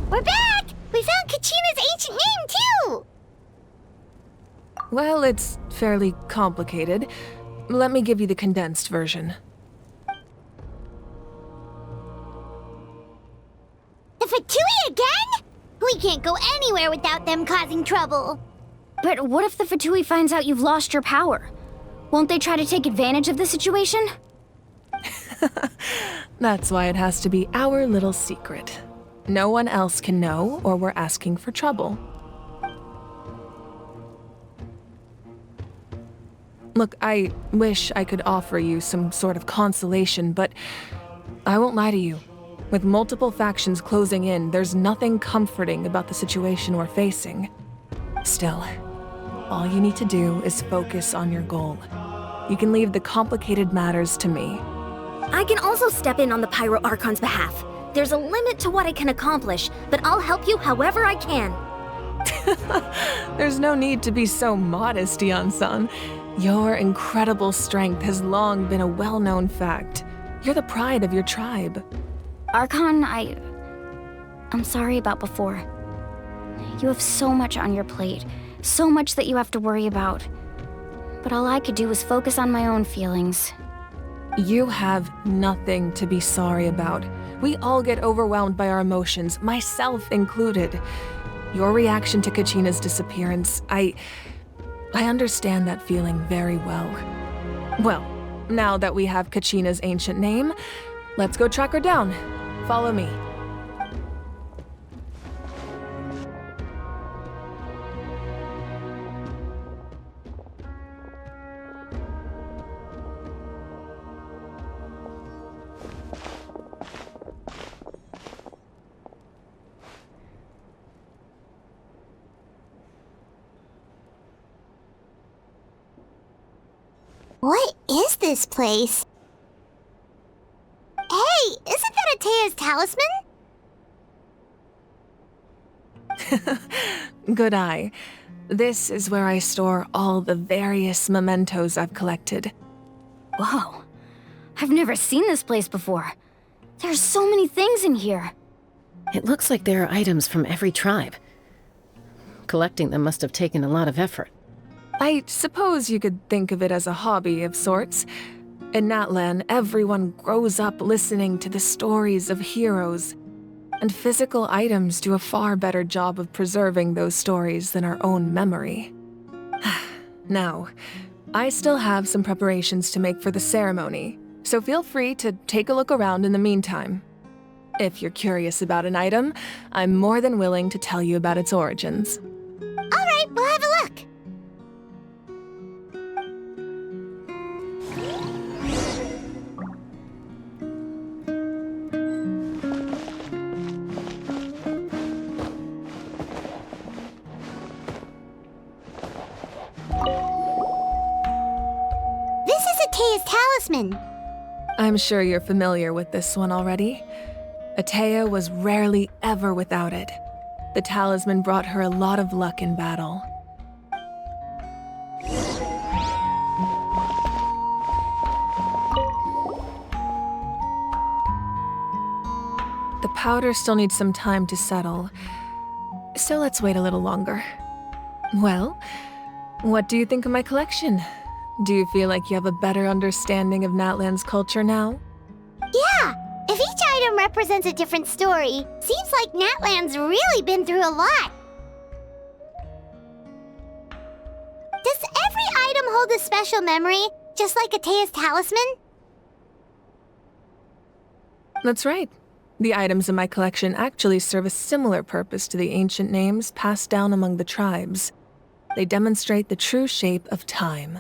We're back! We found Kachina's ancient name, too! Well, it's fairly complicated. Let me give you the condensed version. The Fatui again? We can't go anywhere without them causing trouble. But what if the Fatui finds out you've lost your power? Won't they try to take advantage of the situation? That's why it has to be our little secret. No one else can know, or we're asking for trouble. Look, I wish I could offer you some sort of consolation, but I won't lie to you. With multiple factions closing in, there's nothing comforting about the situation we're facing. Still, all you need to do is focus on your goal. You can leave the complicated matters to me. I can also step in on the Pyro Archon's behalf. There's a limit to what I can accomplish, but I'll help you however I can. There's no need to be so modest, Yan-san. Your incredible strength has long been a well-known fact. You're the pride of your tribe. Archon, I'm sorry about before. You have so much on your plate, so much that you have to worry about. But all I could do was focus on my own feelings. You have nothing to be sorry about. We all get overwhelmed by our emotions, myself included. Your reaction to Kachina's disappearance, I understand that feeling very well. Well, now that we have Kachina's ancient name, let's go track her down. Follow me. What is this place? Hey, isn't that Atea's talisman? Good eye. This is where I store all the various mementos I've collected. Whoa. I've never seen this place before. There's so many things in here. It looks like there are items from every tribe. Collecting them must have taken a lot of effort. I suppose you could think of it as a hobby of sorts. In Natlan, everyone grows up listening to the stories of heroes, and physical items do a far better job of preserving those stories than our own memory. Now, I still have some preparations to make for the ceremony, so feel free to take a look around in the meantime. If you're curious about an item, I'm more than willing to tell you about its origins. All right, we'll have a look. This is Atea's talisman. I'm sure you're familiar with this one already. Atea was rarely ever without it. The talisman brought her a lot of luck in battle. The powder still needs some time to settle, so let's wait a little longer. Well, what do you think of my collection? Do you feel like you have a better understanding of Natlan's culture now? Yeah, if each item represents a different story, seems like Natlan's really been through a lot. Does every item hold a special memory, just like Atea's talisman? That's right. The items in my collection actually serve a similar purpose to the ancient names passed down among the tribes. They demonstrate the true shape of time.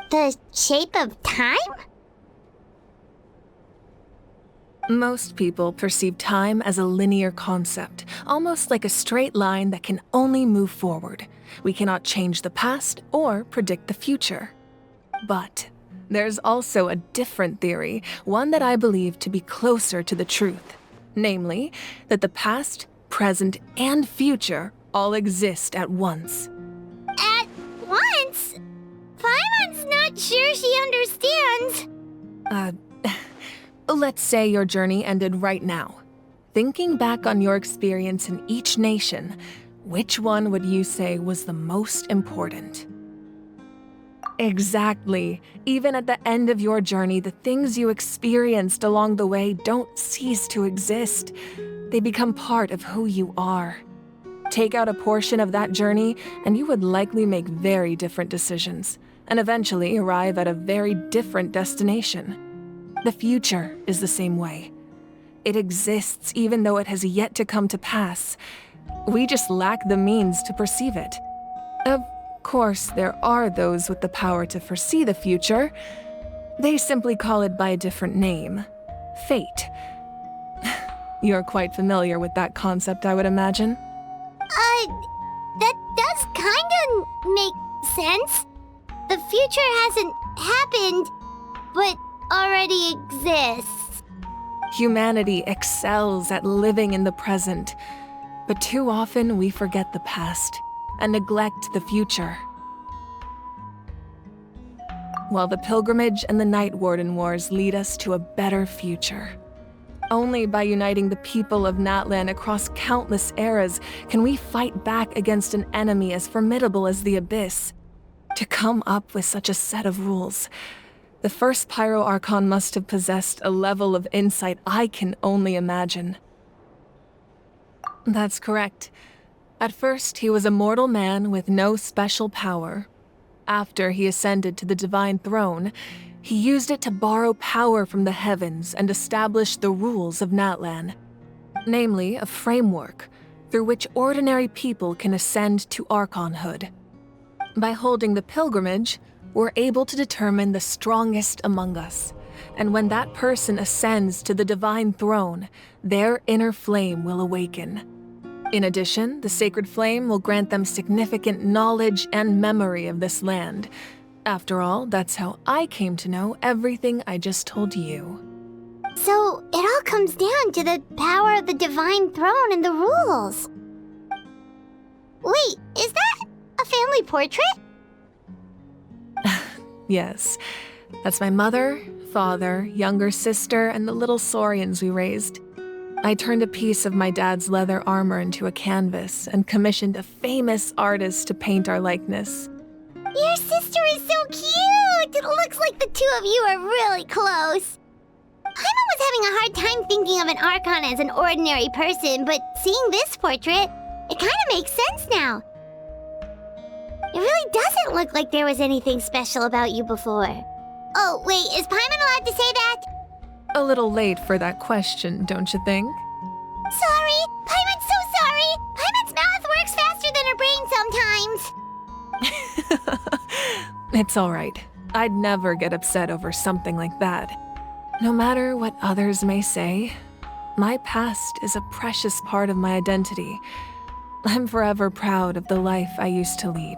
The shape of time? Most people perceive time as a linear concept, almost like a straight line that can only move forward. We cannot change the past or predict the future. But there's also a different theory, one that I believe to be closer to the truth. Namely, that the past, present, and future all exist at once. At once? Paimon's not sure she understands. Let's say your journey ended right now. Thinking back on your experience in each nation, which one would you say was the most important? Exactly. Even at the end of your journey, the things you experienced along the way don't cease to exist. They become part of who you are. Take out a portion of that journey, and you would likely make very different decisions, and eventually arrive at a very different destination. The future is the same way. It exists even though it has yet to come to pass. We just lack the means to perceive it. Of course, there are those with the power to foresee the future. They simply call it by a different name. Fate. You're quite familiar with that concept, I would imagine. That does kinda make sense. The future hasn't happened, but already exists. Humanity excels at living in the present, but too often we forget the past and neglect the future. While the pilgrimage and the Night Warden Wars lead us to a better future. Only by uniting the people of Natlan across countless eras can we fight back against an enemy as formidable as the Abyss. To come up with such a set of rules, the first Pyro Archon must have possessed a level of insight I can only imagine. That's correct. At first, he was a mortal man with no special power. After he ascended to the Divine Throne, he used it to borrow power from the heavens and establish the rules of Natlan. Namely, a framework through which ordinary people can ascend to Archonhood. By holding the pilgrimage, we're able to determine the strongest among us, and when that person ascends to the Divine Throne, their inner flame will awaken. In addition, the sacred flame will grant them significant knowledge and memory of this land. After all, that's how I came to know everything I just told you. So, it all comes down to the power of the Divine Throne and the rules. Wait, is that a family portrait? Yes, that's my mother, father, younger sister, and the little saurians we raised. I turned a piece of my dad's leather armor into a canvas and commissioned a famous artist to paint our likeness. Your sister is so cute! It looks like the two of you are really close. Paimon was having a hard time thinking of an Archon as an ordinary person, but seeing this portrait, it kind of makes sense now. It really doesn't look like there was anything special about you before. Oh, wait, is Paimon allowed to say that? A little late for that question, don't you think? Sorry! Paimon's so sorry! Paimon's mouth works faster than her brain sometimes! It's all right. I'd never get upset over something like that. No matter what others may say, my past is a precious part of my identity. I'm forever proud of the life I used to lead.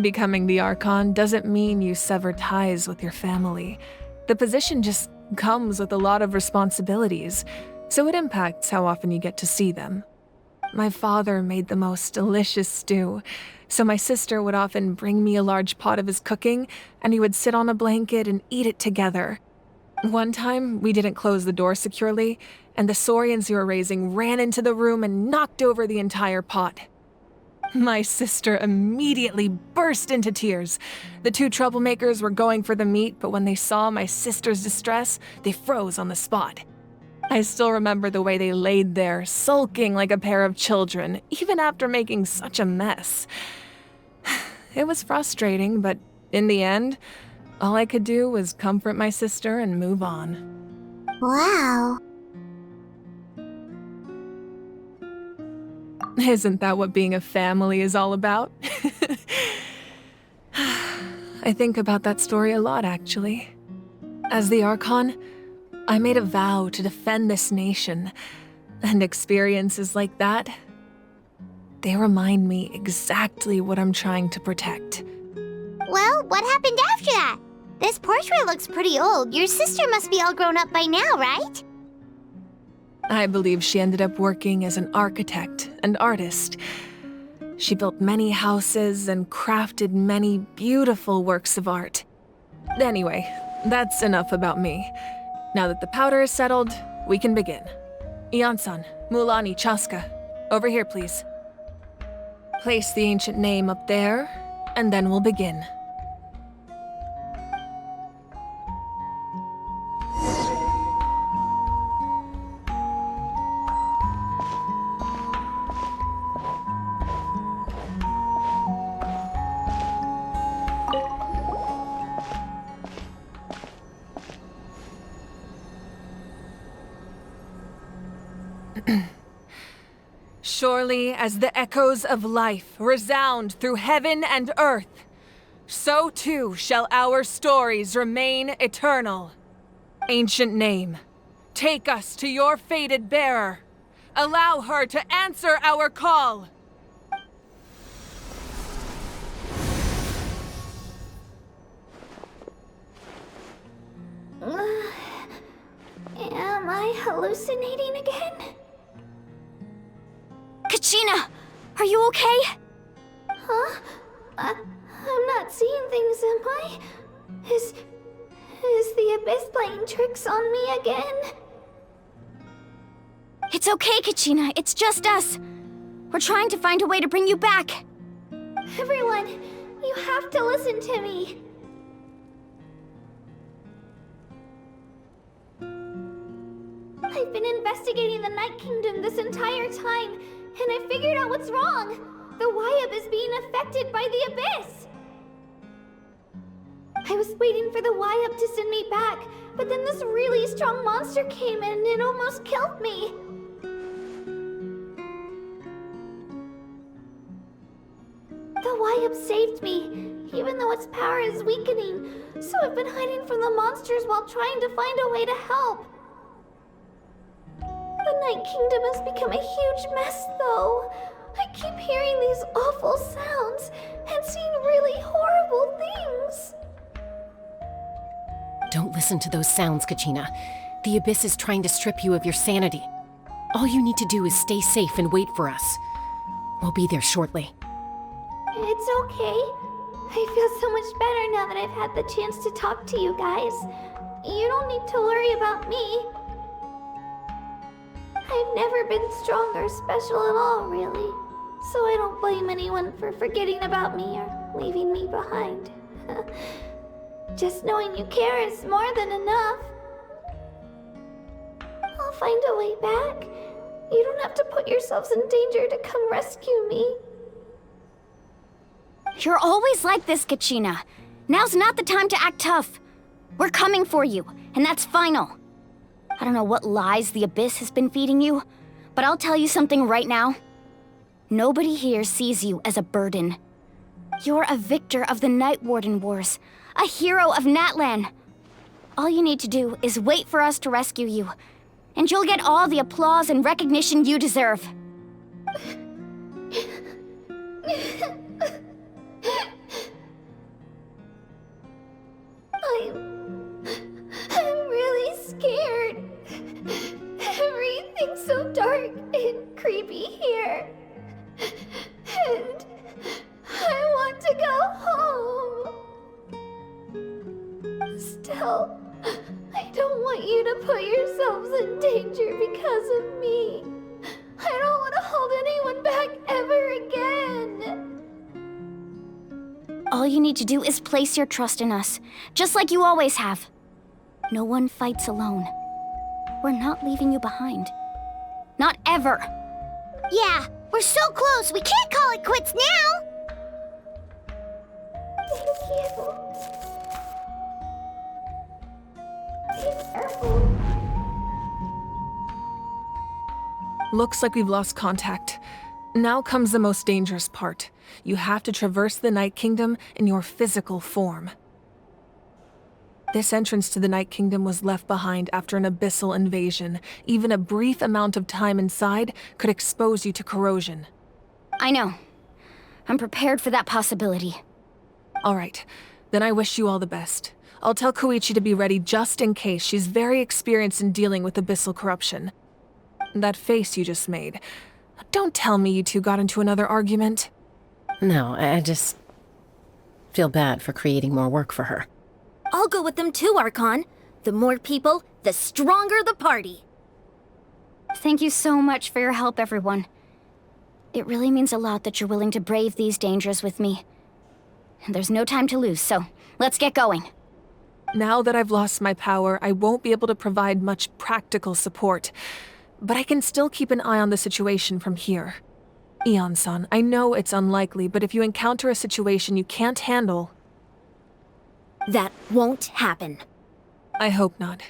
Becoming the Archon doesn't mean you sever ties with your family. The position just comes with a lot of responsibilities, so it impacts how often you get to see them. My father made the most delicious stew, so my sister would often bring me a large pot of his cooking, and we would sit on a blanket and eat it together. One time, we didn't close the door securely, and the saurians we were raising ran into the room and knocked over the entire pot. My sister immediately burst into tears. The two troublemakers were going for the meat, but when they saw my sister's distress, they froze on the spot. I still remember the way they laid there, sulking like a pair of children, even after making such a mess. It was frustrating, but in the end, all I could do was comfort my sister and move on. Wow. Isn't that what being a family is all about? I think about that story a lot, actually. As the Archon, I made a vow to defend this nation, and experiences like that, they remind me exactly what I'm trying to protect. Well, what happened after that? This portrait looks pretty old. Your sister must be all grown up by now, right? I believe she ended up working as an architect and artist. She built many houses and crafted many beautiful works of art. Anyway, that's enough about me. Now that the powder is settled, we can begin. Iansan, Mulani, Chaska. Over here, please. Place the ancient name up there, and then we'll begin. Surely as the echoes of life resound through heaven and earth, so too shall our stories remain eternal. Ancient name, take us to your fated bearer. Allow her to answer our call. Am I hallucinating again? Kachina, are you okay? Huh? I'm not seeing things, am I? Is the Abyss playing tricks on me again? It's okay, Kachina. It's just us. We're trying to find a way to bring you back. Everyone, you have to listen to me. I've been investigating the Night Kingdom this entire time, and I figured out what's wrong. The Wyab is being affected by the Abyss. I was waiting for the Wyab to send me back, but then this really strong monster came in and it almost killed me. The Wyab saved me, even though its power is weakening, so I've been hiding from the monsters while trying to find a way to help. The Night Kingdom has become a huge mess, though. I keep hearing these awful sounds and seeing really horrible things. Don't listen to those sounds, Kachina. The Abyss is trying to strip you of your sanity. All you need to do is stay safe and wait for us. We'll be there shortly. It's okay. I feel so much better now that I've had the chance to talk to you guys. You don't need to worry about me. I've never been strong or special at all, really. So I don't blame anyone for forgetting about me or leaving me behind. Just knowing you care is more than enough. I'll find a way back. You don't have to put yourselves in danger to come rescue me. You're always like this, Kachina. Now's not the time to act tough. We're coming for you, and that's final. I don't know what lies the Abyss has been feeding you, but I'll tell you something right now. Nobody here sees you as a burden. You're a victor of the Night Warden Wars, a hero of Natlan. All you need to do is wait for us to rescue you, and you'll get all the applause and recognition you deserve. I'm really scared. Everything's so dark and creepy here. And I want to go home. Still, I don't want you to put yourselves in danger because of me. I don't want to hold anyone back ever again. All you need to do is place your trust in us, just like you always have. No one fights alone. We're not leaving you behind. Not ever. Yeah, we're so close. We can't call it quits now. Thank you. Be careful. Looks like we've lost contact. Now comes the most dangerous part. You have to traverse the Night Kingdom in your physical form. This entrance to the Night Kingdom was left behind after an abyssal invasion. Even a brief amount of time inside could expose you to corrosion. I know. I'm prepared for that possibility. All right, then I wish you all the best. I'll tell Koichi to be ready just in case. She's very experienced in dealing with abyssal corruption. That face you just made. Don't tell me you two got into another argument. No, I just feel bad for creating more work for her. I'll go with them too, Archon. The more people, the stronger the party. Thank you so much for your help, everyone. It really means a lot that you're willing to brave these dangers with me. And there's no time to lose, so let's get going. Now that I've lost my power, I won't be able to provide much practical support. But I can still keep an eye on the situation from here. Eon-san, I know it's unlikely, but if you encounter a situation you can't handle... That won't happen. I hope not.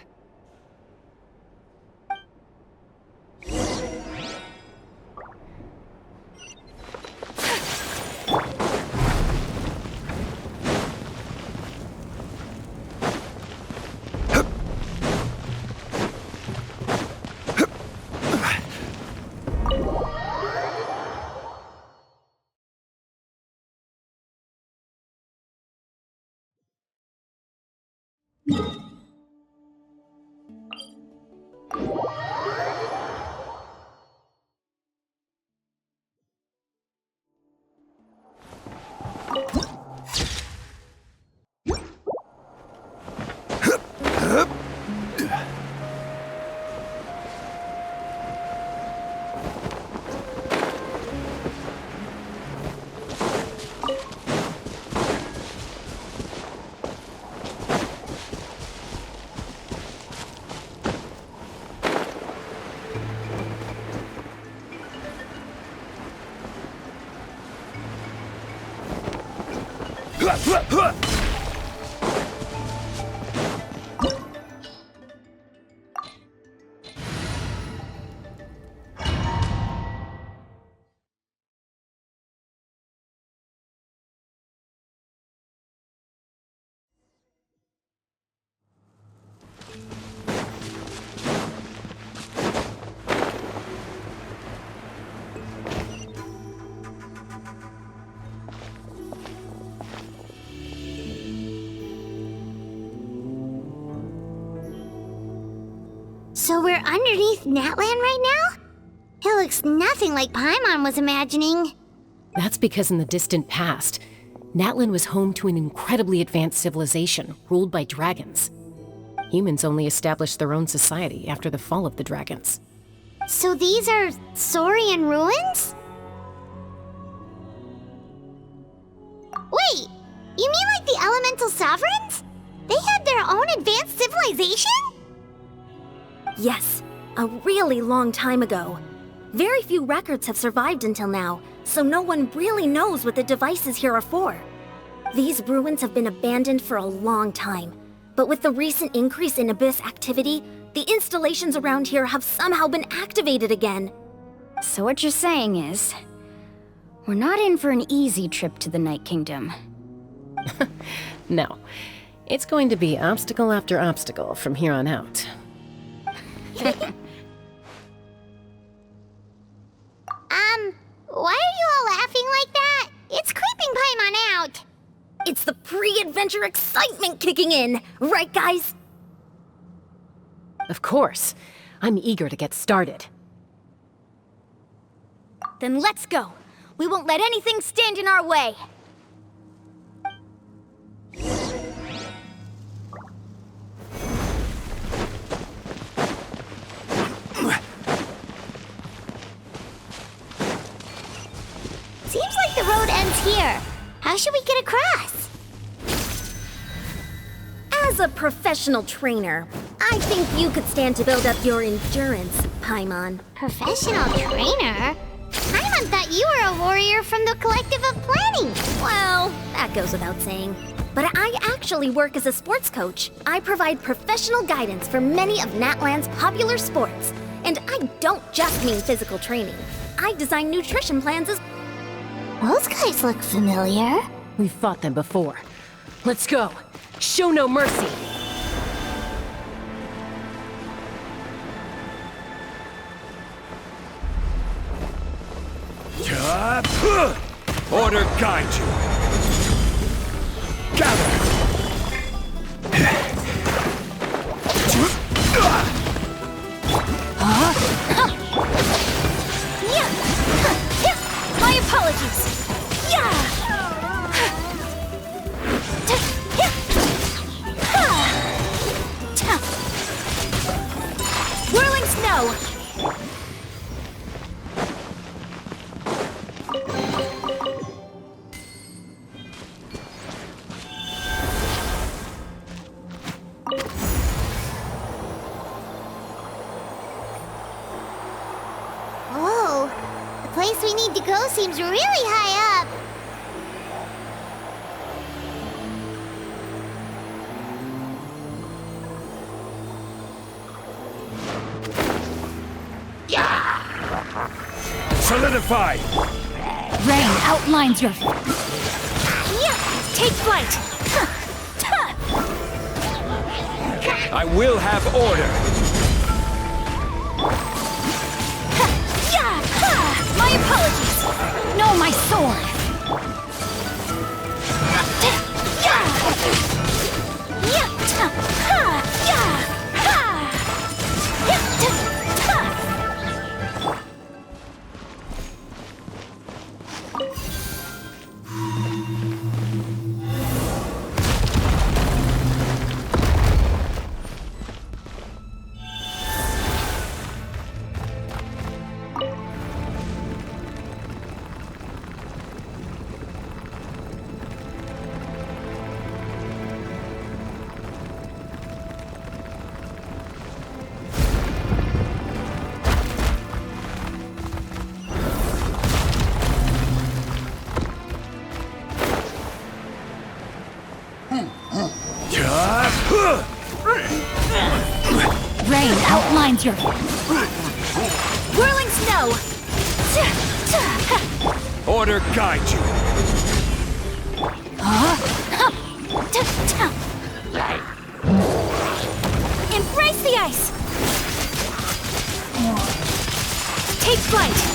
So we're underneath Natlan right now? It looks nothing like Paimon was imagining. That's because in the distant past, Natlan was home to an incredibly advanced civilization ruled by dragons. Humans only established their own society after the fall of the dragons. So these are Saurian ruins? Wait, you mean like the elemental sovereigns? They had their own advanced civilization? Yes, a really long time ago. Very few records have survived until now, so no one really knows what the devices here are for. These ruins have been abandoned for a long time, but with the recent increase in Abyss activity, the installations around here have somehow been activated again. So what you're saying is, we're not in for an easy trip to the Night Kingdom. No, it's going to be obstacle after obstacle from here on out. Why are you all laughing like that? It's creeping Paimon out. It's the pre-adventure excitement kicking in, right guys? Of course. I'm eager to get started. Then let's go. We won't let anything stand in our way. Seems like the road ends here. How should we get across? As a professional trainer, I think you could stand to build up your endurance, Paimon. Professional trainer? Paimon thought you were a warrior from the Collective of Planning. Well, that goes without saying. But I actually work as a sports coach. I provide professional guidance for many of Natlan's popular sports. And I don't just mean physical training. I design nutrition plans as... Those guys look familiar. We've fought them before. Let's go. Show no mercy. Order guide you. Gather. My apologies. Whirling snow. place we need to go seems really high up. Solidify! Rain outlines your... Yeah, take flight! I will have order! My apologies! No, my sword! Rain outlines your... Whirling snow! Order guide you! Embrace the ice! Take flight!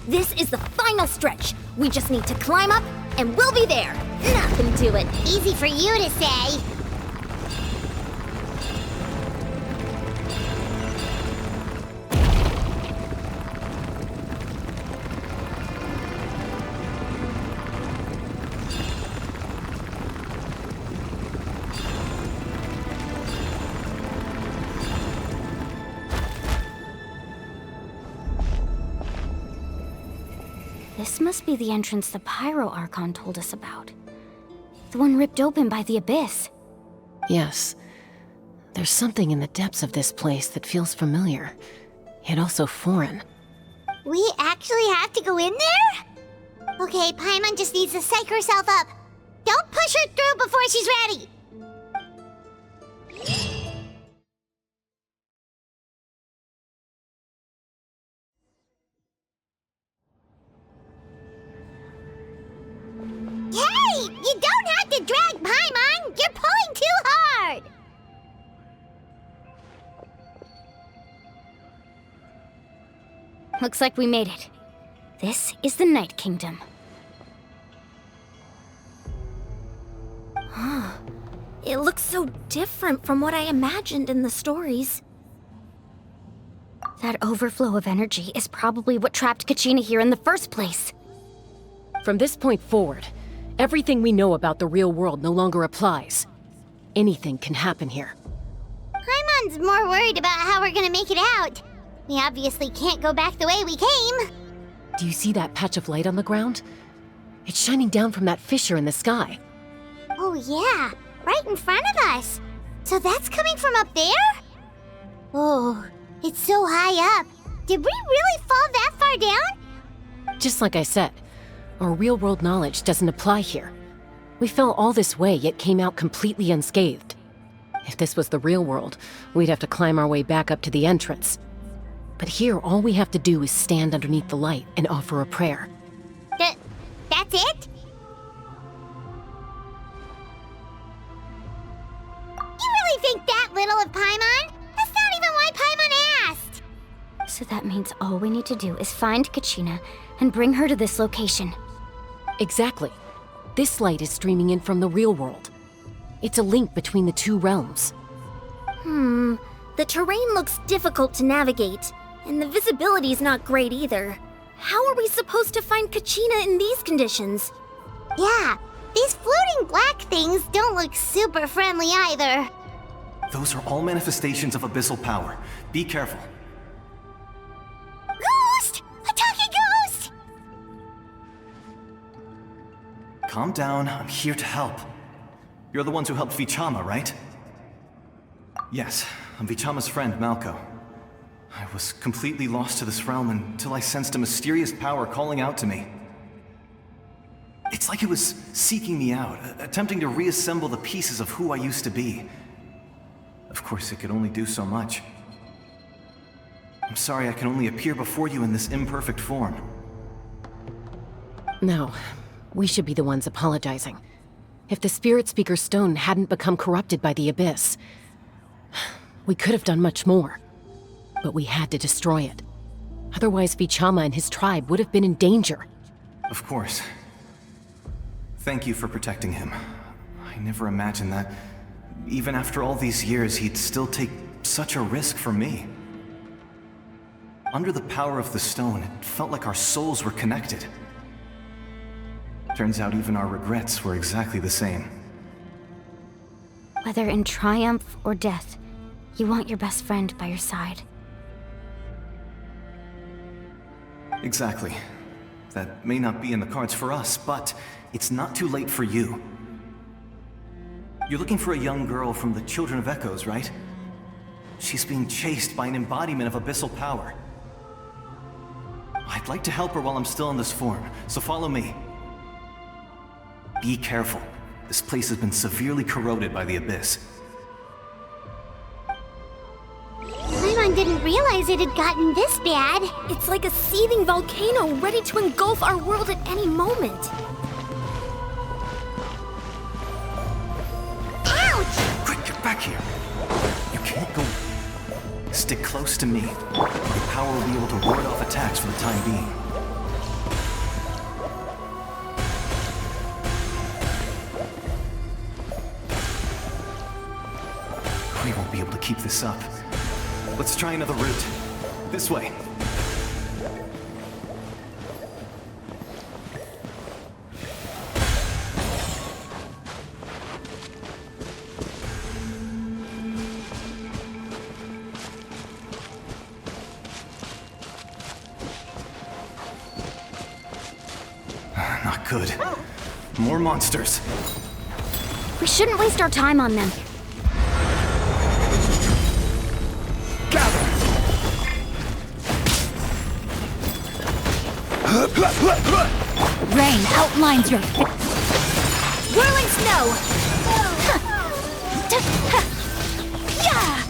This is the final stretch. We just need to climb up, and we'll be there. Nothing to it. Easy for you to say. This must be the entrance the Pyro Archon told us about. The one ripped open by the abyss. Yes. There's something in the depths of this place that feels familiar, yet also foreign. We actually have to go in there? Okay, Paimon just needs to psych herself up. Don't push her through before she's ready. Hey! You don't have to drag Paimon! You're pulling too hard! Looks like we made it. This is the Night Kingdom. It looks so different from what I imagined in the stories. That overflow of energy is probably what trapped Kachina here in the first place. From this point forward, everything we know about the real world no longer applies. Anything can happen here. Paimon's more worried about how we're gonna make it out. We obviously can't go back the way we came. Do you see that patch of light on the ground? It's shining down from that fissure in the sky. Oh yeah, right in front of us. So that's coming from up there? Oh, it's so high up. Did we really fall that far down? Just like I said, our real-world knowledge doesn't apply here. We fell all this way, yet came out completely unscathed. If this was the real world, we'd have to climb our way back up to the entrance. But here, all we have to do is stand underneath the light and offer a prayer. That's it? You really think that little of Paimon? That's not even why Paimon asked! So that means all we need to do is find Kachina and bring her to this location. Exactly. This light is streaming in from the real world. It's a link between the two realms. The terrain looks difficult to navigate, and the visibility's not great either. How are we supposed to find Kachina in these conditions? Yeah, these floating black things don't look super friendly either. Those are all manifestations of abyssal power. Be careful. Ghost! Attacking ghost! Calm down, I'm here to help. You're the ones who helped Vichama, right? Yes, I'm Vichama's friend, Malko. I was completely lost to this realm until I sensed a mysterious power calling out to me. It's like it was seeking me out, attempting to reassemble the pieces of who I used to be. Of course, it could only do so much. I'm sorry I can only appear before you in this imperfect form. No, we should be the ones apologizing. If the Spirit Speaker's stone hadn't become corrupted by the Abyss, we could have done much more. But we had to destroy it. Otherwise, Vichama and his tribe would have been in danger. Of course. Thank you for protecting him. I never imagined that, even after all these years, he'd still take such a risk for me. Under the power of the stone, it felt like our souls were connected. Turns out even our regrets were exactly the same. Whether in triumph or death, you want your best friend by your side. Exactly. That may not be in the cards for us, but it's not too late for you. You're looking for a young girl from the Children of Echoes, right? She's being chased by an embodiment of abyssal power. I'd like to help her while I'm still in this form, so follow me. Be careful. This place has been severely corroded by the Abyss. Paimon didn't realize it had gotten this bad. It's like a seething volcano ready to engulf our world at any moment. Ouch! Quick, get back here! You can't go... Stick close to me. Your power will be able to ward off attacks for the time being. We won't be able to keep this up. Let's try another route. This way. Not good. More monsters. We shouldn't waste our time on them. Rain outlines your... Whirling snow! Yeah!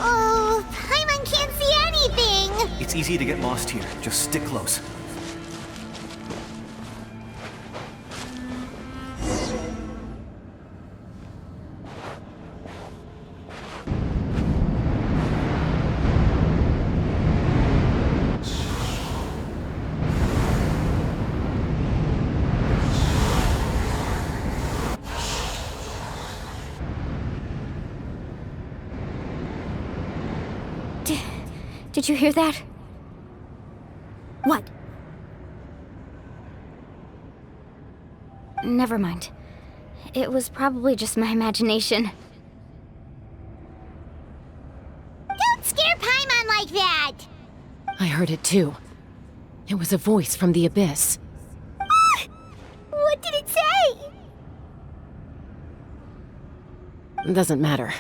Oh, Paimon can't see anything! It's easy to get lost here. Just stick close. Did you hear that? What? Never mind. It was probably just my imagination. Don't scare Paimon like that! I heard it too. It was a voice from the Abyss. What did it say? Doesn't matter.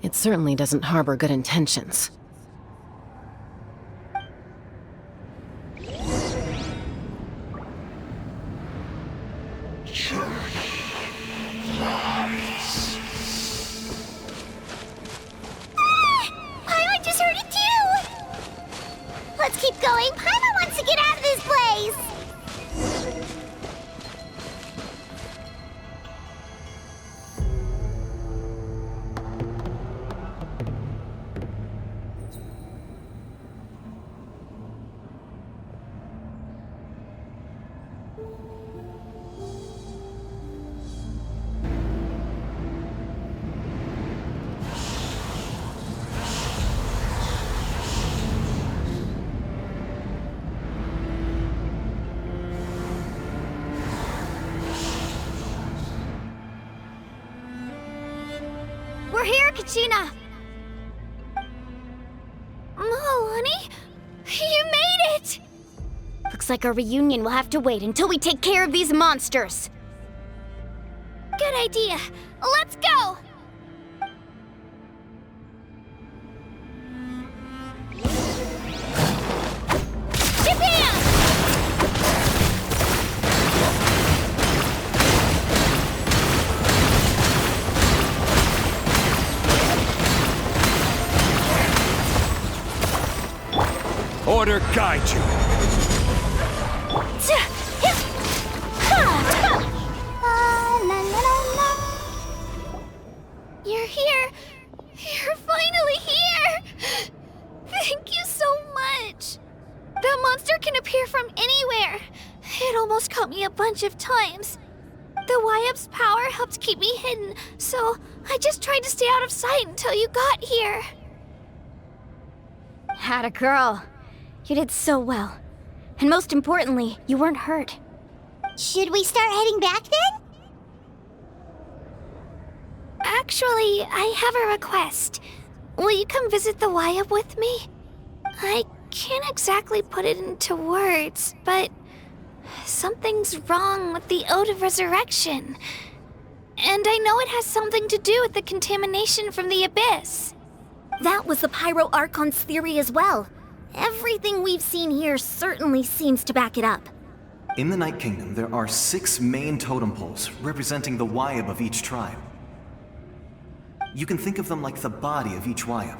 It certainly doesn't harbor good intentions. Paimon just heard it too! Let's keep going. Paimon wants to get out of this place! Kachina! Honey? You made it! Looks like our reunion will have to wait until we take care of these monsters. Good idea. Let's go! Japan! Order guide you. You're here. You're finally here. Thank you so much. That monster can appear from anywhere. It almost caught me a bunch of times. The Wyup's power helped keep me hidden, so I just tried to stay out of sight until you got here. Atta girl. You did so well. And most importantly, you weren't hurt. Should we start heading back then? Actually, I have a request. Will you come visit the Wyup with me? I can't exactly put it into words, but something's wrong with the Ode of Resurrection. And I know it has something to do with the contamination from the Abyss. That was the Pyro Archon's theory as well. Everything we've seen here certainly seems to back it up. In the Night Kingdom, there are 6 main totem poles representing the Wyup of each tribe. You can think of them like the body of each Wyup.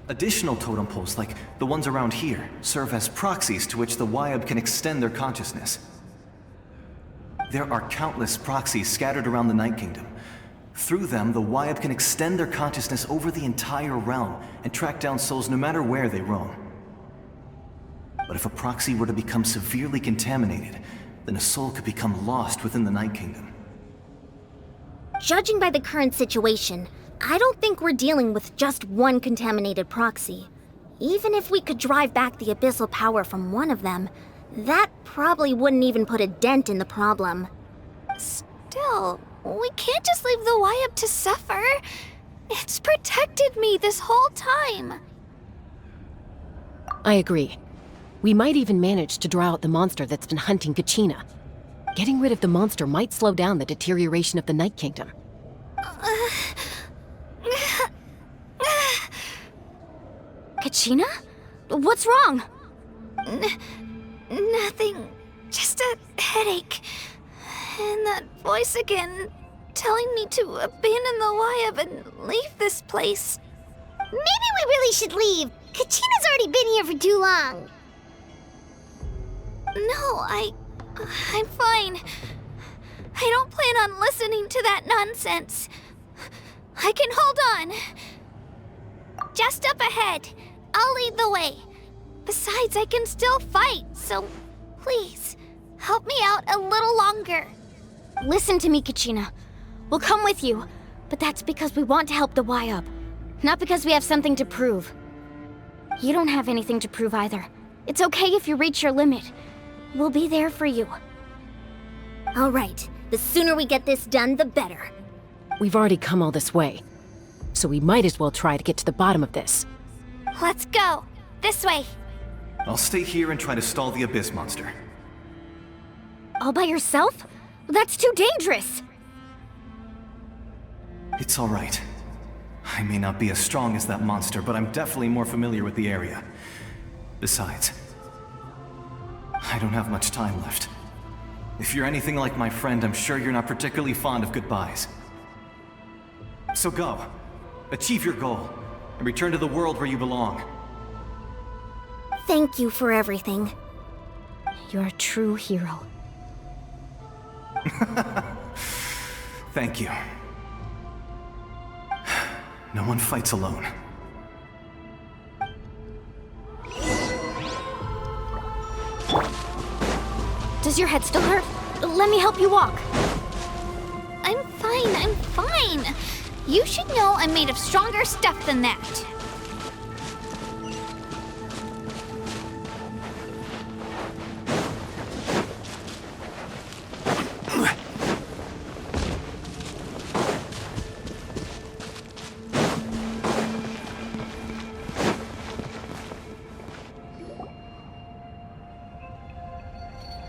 Additional totem poles, like the ones around here, serve as proxies to which the Wyup can extend their consciousness. There are countless proxies scattered around the Night Kingdom. Through them, the Wyup can extend their consciousness over the entire realm and track down souls no matter where they roam. But if a proxy were to become severely contaminated, then a soul could become lost within the Night Kingdom. Judging by the current situation, I don't think we're dealing with just one contaminated proxy. Even if we could drive back the abyssal power from one of them, that probably wouldn't even put a dent in the problem. Still, we can't just leave the Wyup to suffer. It's protected me this whole time. I agree. We might even manage to draw out the monster that's been hunting Kachina. Getting rid of the monster might slow down the deterioration of the Night Kingdom. Kachina? What's wrong? Nothing. Just a headache. And that voice again, telling me to abandon the Wyup and leave this place. Maybe we really should leave. Kachina's already been here for too long. No, I'm fine. I don't plan on listening to that nonsense. I can hold on. Just up ahead. I'll lead the way. Besides, I can still fight, so please, help me out a little longer. Listen to me, Kachina. We'll come with you, but that's because we want to help the Wyup, not because we have something to prove. You don't have anything to prove either. It's okay if you reach your limit. We'll be there for you. All right, the sooner we get this done, the better. We've already come all this way, so we might as well try to get to the bottom of this. Let's go. This way. I'll stay here and try to stall the Abyss monster. All by yourself? That's too dangerous. It's all right. I may not be as strong as that monster, but I'm definitely more familiar with the area. Besides, I don't have much time left. If you're anything like my friend, I'm sure you're not particularly fond of goodbyes. So go. Achieve your goal, and return to the world where you belong. Thank you for everything. You're a true hero. Thank you. No one fights alone. Does your head still hurt? Let me help you walk. I'm fine. You should know I'm made of stronger stuff than that.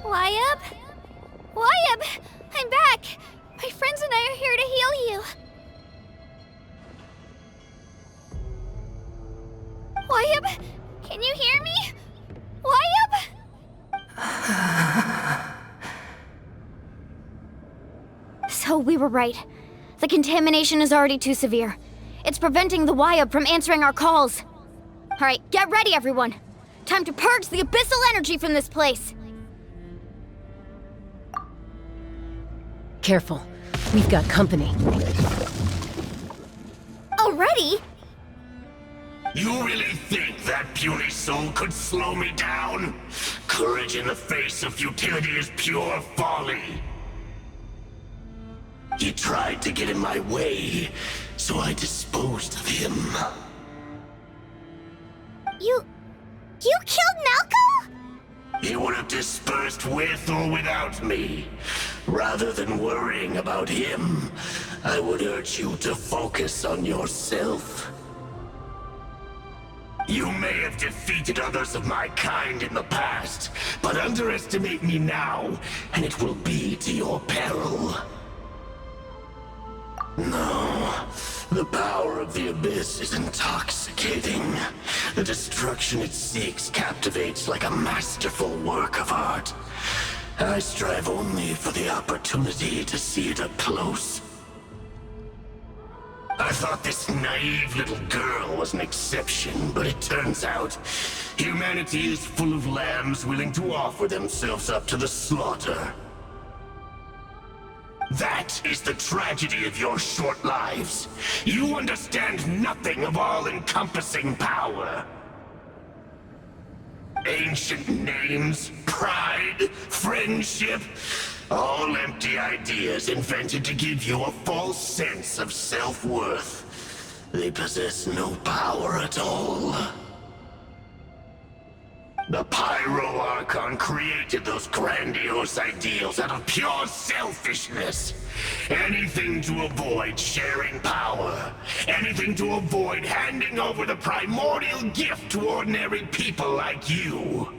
Wyabb? Wyabb! I'm back! My friends and I are here to heal you. Wyabb? Can you hear me? Wyabb? So we were right. The contamination is already too severe. It's preventing the Wyabb from answering our calls. Alright, get ready everyone. Time to purge the abyssal energy from this place. Careful. We've got company. Already? You really think that puny soul could slow me down? Courage in the face of futility is pure folly. He tried to get in my way, so I disposed of him. You killed Malco? He would have dispersed with or without me. Rather than worrying about him, I would urge you to focus on yourself. You may have defeated others of my kind in the past, but underestimate me now, and it will be to your peril. No, the power of the Abyss is intoxicating. The destruction it seeks captivates like a masterful work of art. I strive only for the opportunity to see it up close. I thought this naive little girl was an exception, but it turns out humanity is full of lambs willing to offer themselves up to the slaughter. That is the tragedy of your short lives. You understand nothing of all-encompassing power. Ancient names, pride, friendship, all empty ideas invented to give you a false sense of self-worth. They possess no power at all. The Pyro Archon created those grandiose ideals out of pure selfishness. Anything to avoid sharing power. Anything to avoid handing over the primordial gift to ordinary people like you.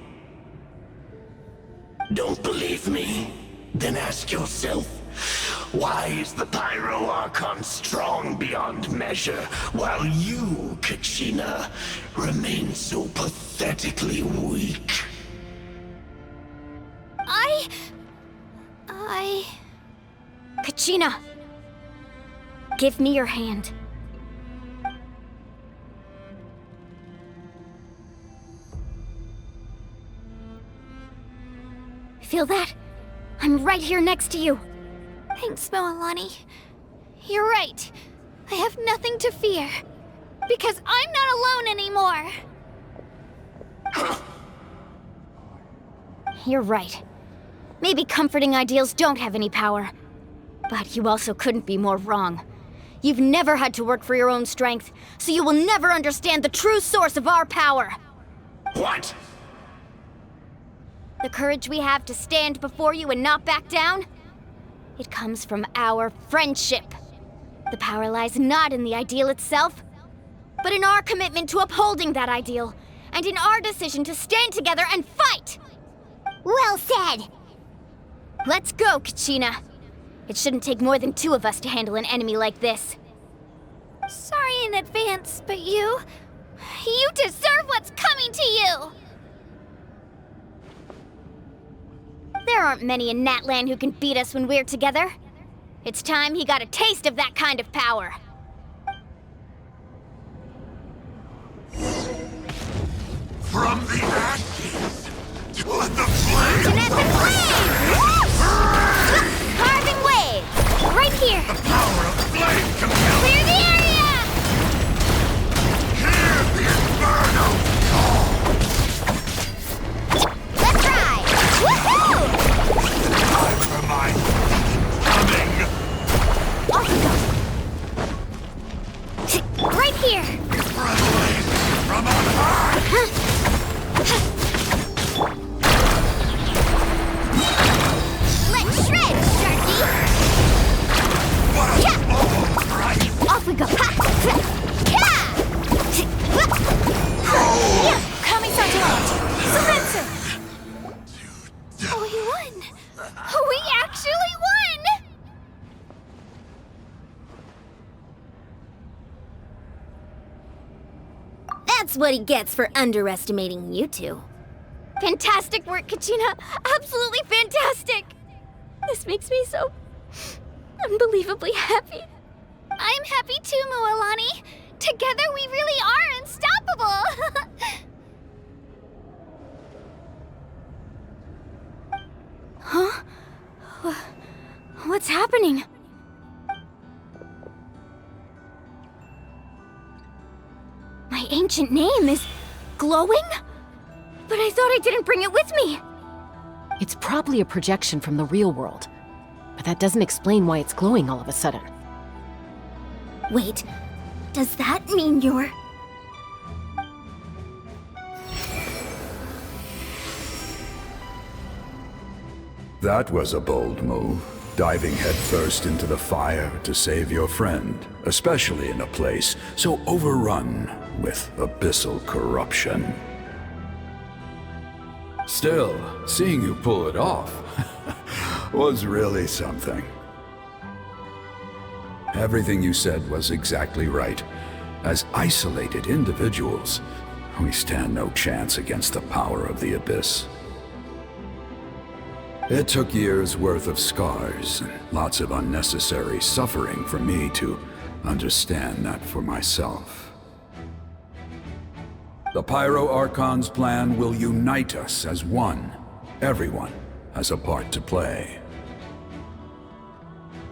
Don't believe me? Then ask yourself, why is the Pyro Archon strong beyond measure, while you, Kachina, remain so pathetically weak? Kachina! Give me your hand. Feel that? I'm right here next to you. Thanks, Moalani. You're right. I have nothing to fear. Because I'm not alone anymore. You're right. Maybe comforting ideals don't have any power. But you also couldn't be more wrong. You've never had to work for your own strength, so you will never understand the true source of our power. What? The courage we have to stand before you and not back down? It comes from our friendship. The power lies not in the ideal itself, but in our commitment to upholding that ideal, and in our decision to stand together and fight! Well said! Let's go, Kachina. It shouldn't take more than 2 of us to handle an enemy like this. Sorry in advance, but you deserve what's coming to you! There aren't many in Natlan who can beat us when we're together. It's time he got a taste of that kind of power. From the ashes to the flame! Genetic flame! Carving wave! Right here! The power of flame compels! Clear the area! Hear the inferno call! Let's ride! Woohoo! Time for my coming! Off we go! Right here! Revelation from on high! Let's shred, Sharky! What a bubble, right? Off we go! Ha! Yeah! Coming on to land! Surrender! To We won! We actually won! That's what he gets for underestimating you two. Fantastic work, Kachina! Absolutely fantastic! This makes me so unbelievably happy. I'm happy too, Mualani. Together we really are unstoppable! Huh? What's happening? My ancient name is glowing? But I thought I didn't bring it with me. It's probably a projection from the real world, but that doesn't explain why it's glowing all of a sudden. Wait, does that mean you're... That was a bold move, diving headfirst into the fire to save your friend, especially in a place so overrun with abyssal corruption. Still, seeing you pull it off was really something. Everything you said was exactly right. As isolated individuals, we stand no chance against the power of the Abyss. It took years' worth of scars and lots of unnecessary suffering for me to understand that for myself. The Pyro Archon's plan will unite us as one. Everyone has a part to play.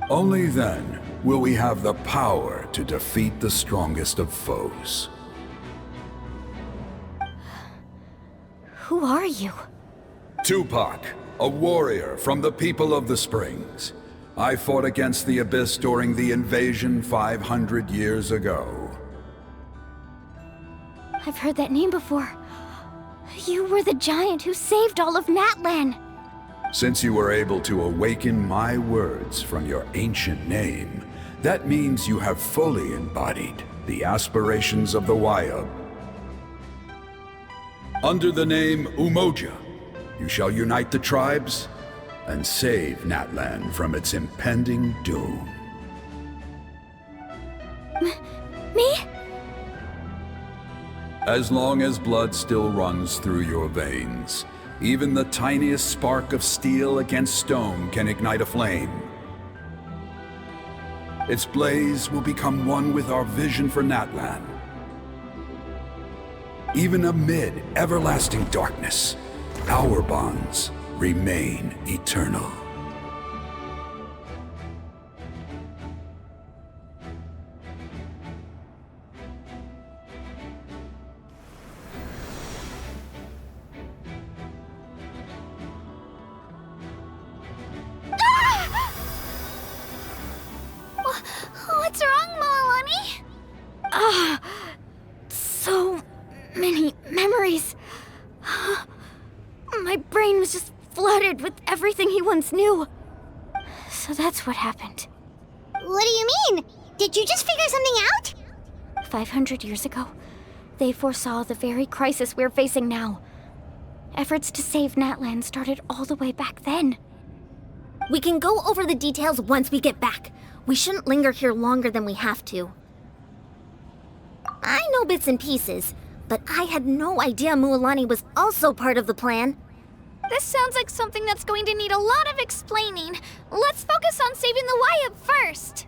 Only then will we have the power to defeat the strongest of foes. Who are you? Tupac, a warrior from the people of the Springs. I fought against the Abyss during the invasion 500 years ago. I've heard that name before. You were the giant who saved all of Natlan. Since you were able to awaken my words from your ancient name, that means you have fully embodied the aspirations of the Wayub. Under the name Umoja, you shall unite the tribes and save Natlan from its impending doom. Me? As long as blood still runs through your veins, even the tiniest spark of steel against stone can ignite a flame. Its blaze will become one with our vision for Natlan. Even amid everlasting darkness, our bonds remain eternal. What's wrong, Mualani? So many memories. My brain was just flooded with everything he once knew. So that's what happened. What do you mean? Did you just figure something out? 500 years ago, they foresaw the very crisis we're facing now. Efforts to save Natlan started all the way back then. We can go over the details once we get back. We shouldn't linger here longer than we have to. I know bits and pieces, but I had no idea Mualani was also part of the plan. This sounds like something that's going to need a lot of explaining. Let's focus on saving the Wayub first.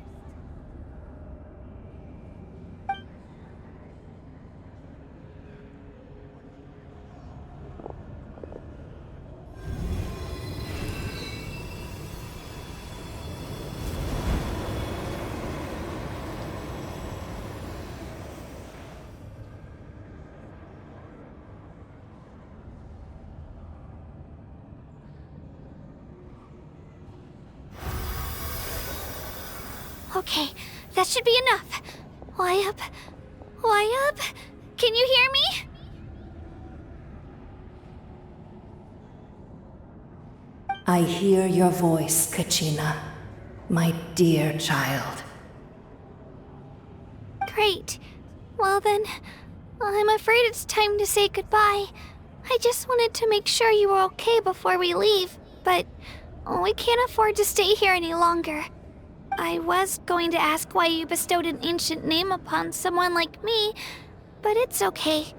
Okay, that should be enough. Wayub? Wayub? Can you hear me? I hear your voice, Kachina, my dear child. Great. Well then, I'm afraid it's time to say goodbye. I just wanted to make sure you were okay before we leave. but we can't afford to stay here any longer. I was going to ask why you bestowed an ancient name upon someone like me, but it's okay.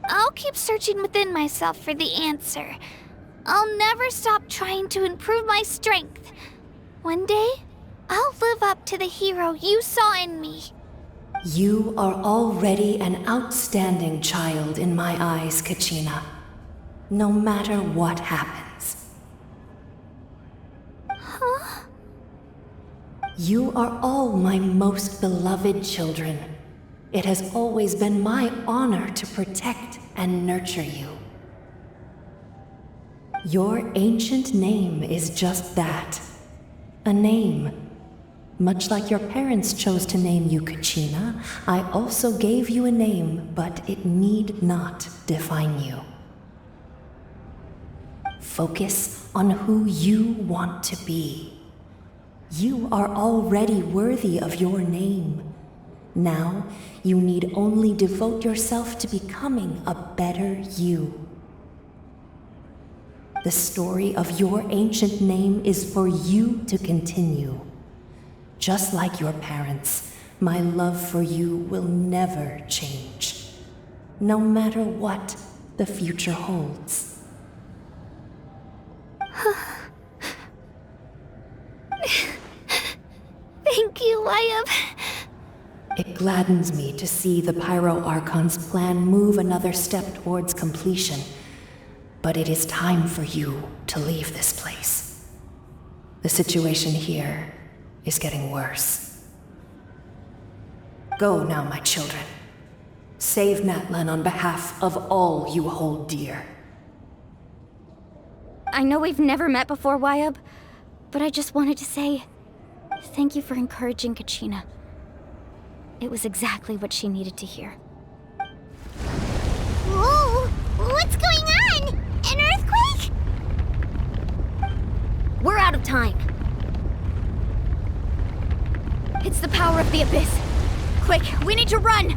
I'll keep searching within myself for the answer. I'll never stop trying to improve my strength. One day, I'll live up to the hero you saw in me. You are already an outstanding child in my eyes, Kachina. No matter what happens. Huh? You are all my most beloved children. It has always been my honor to protect and nurture you. Your ancient name is just that. A name. Much like your parents chose to name you Kachina, I also gave you a name, but it need not define you. Focus on who you want to be. You are already worthy of your name. Now, you need only devote yourself to becoming a better you. The story of your ancient name is for you to continue. Just like your parents, my love for you will never change, no matter what the future holds. Thank you, Wyatt. It gladdens me to see the Pyro Archon's plan move another step towards completion. But it is time for you to leave this place. The situation here is getting worse. Go now, my children. Save Natlan on behalf of all you hold dear. I know we've never met before, Wyatt, but I just wanted to say thank you for encouraging Kachina. It was exactly what she needed to hear. Whoa! What's going on? An earthquake? We're out of time. It's the power of the Abyss. Quick, we need to run!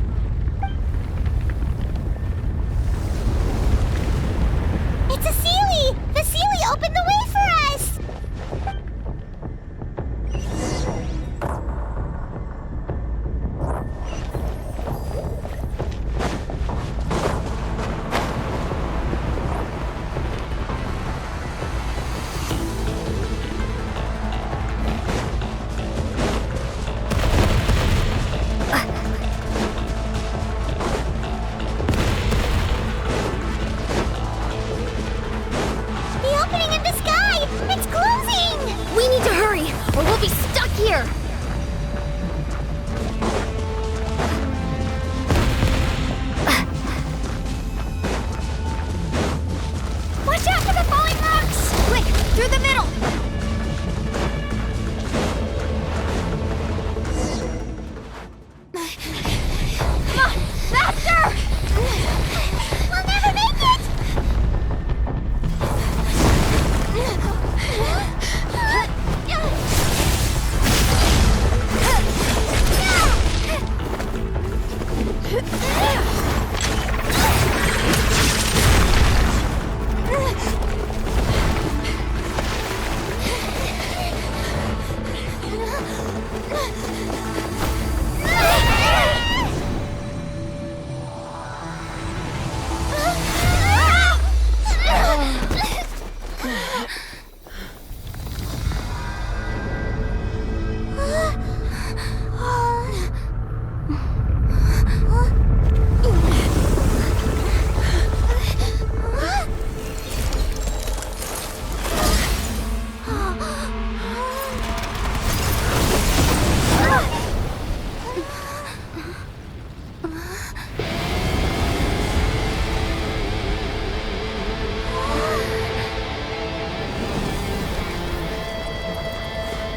It's a Sealy! The Sealy opened the way for us!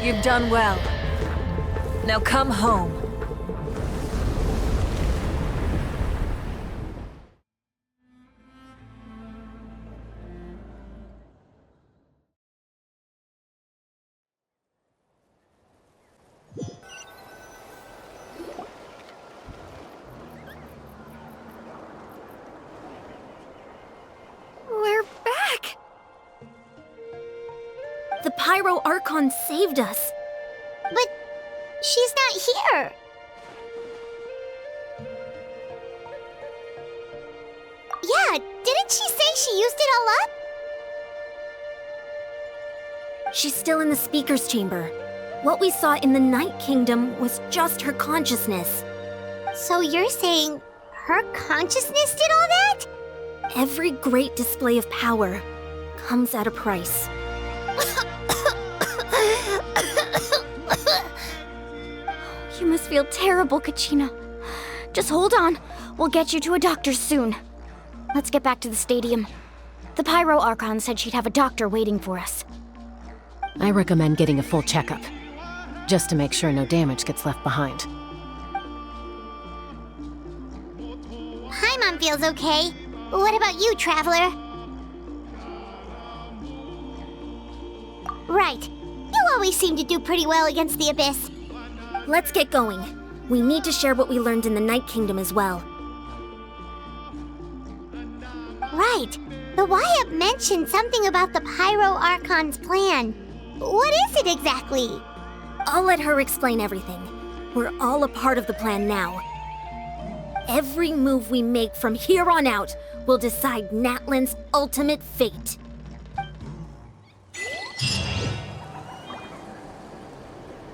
You've done well. Now come home. We're back! Pyro Archon saved us. But she's not here. Yeah, didn't she say she used it all up? She's still in the speaker's chamber. What we saw in the Night Kingdom was just her consciousness. So you're saying her consciousness did all that? Every great display of power comes at a price. You must feel terrible, Kachina. Just hold on. We'll get you to a doctor soon. Let's get back to the stadium. The Pyro Archon said she'd have a doctor waiting for us. I recommend getting a full checkup, just to make sure no damage gets left behind. Paimon feels okay. What about you, Traveler? Right. You always seem to do pretty well against the Abyss. Let's get going. We need to share what we learned in the Night Kingdom as well. Right. The Y-Up mentioned something about the Pyro Archon's plan. What is it exactly? I'll let her explain everything. We're all a part of the plan now. Every move we make from here on out will decide Natlan's ultimate fate.